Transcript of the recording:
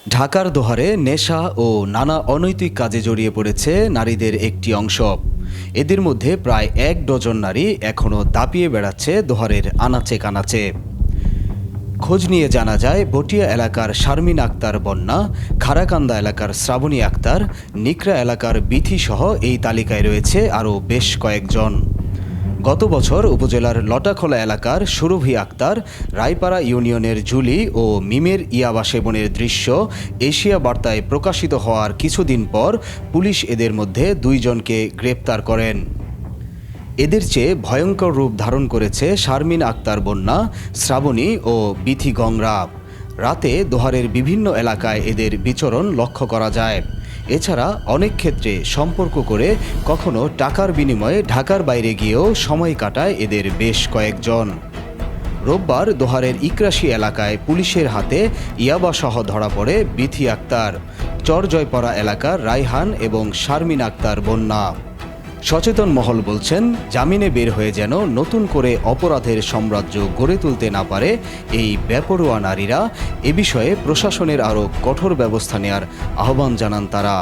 ঢাকার দোহারে নেশা ও নানা অনৈতিক কাজে জড়িয়ে পড়েছে নারীদের একটি অংশ। এদের মধ্যে প্রায় ১ ডজন নারী এখনও দাপিয়ে বেড়াচ্ছে দোহারের আনাচে কানাচে। খোঁজ নিয়ে জানা যায়, বটিয়া এলাকার শারমিন আক্তার বন্যা, খারাকান্দা এলাকার শ্রাবণী আক্তার, নিকরা এলাকার বিথিসহ এই তালিকায় রয়েছে আরও বেশ কয়েকজন। গত বছর উপজেলার লটাখোলা এলাকার সুরভি আক্তার, রায়পাড়া ইউনিয়নের জুলি ও মিমের ইয়াবা সেবনের দৃশ্য এশিয়া বার্তায় প্রকাশিত হওয়ার কিছুদিন পর পুলিশ এদের মধ্যে ২ জনকে গ্রেপ্তার করেন। এদের চেয়ে ভয়ঙ্কর রূপ ধারণ করেছে শারমিন আক্তার বন্যা, শ্রাবণী ও বিথি গংরা। রাতে দোহারের বিভিন্ন এলাকায় এদের বিচরণ লক্ষ্য করা যায়। এছাড়া অনেক ক্ষেত্রে সম্পর্ক করে কখনো টাকার বিনিময়ে ঢাকার বাইরে গিয়েও সময় কাটায় এদের বেশ কয়েকজন। রোববার দোহারের ইকরাশি এলাকায় পুলিশের হাতে ইয়াবাসহ ধরা পড়ে বিথি আক্তার, চরজয়পাড়া এলাকার রায়হান এবং শারমিন আক্তার বন্যা। সচেতন মহল বলছেন, জামিনে বের হয়ে যেন নতুন করে অপরাধের সাম্রাজ্য গড়ে তুলতে না পারে এই বেপরোয়া নারীরা, এ বিষয়ে প্রশাসনের আরও কঠোর ব্যবস্থা নেওয়ার আহ্বান জানান তারা।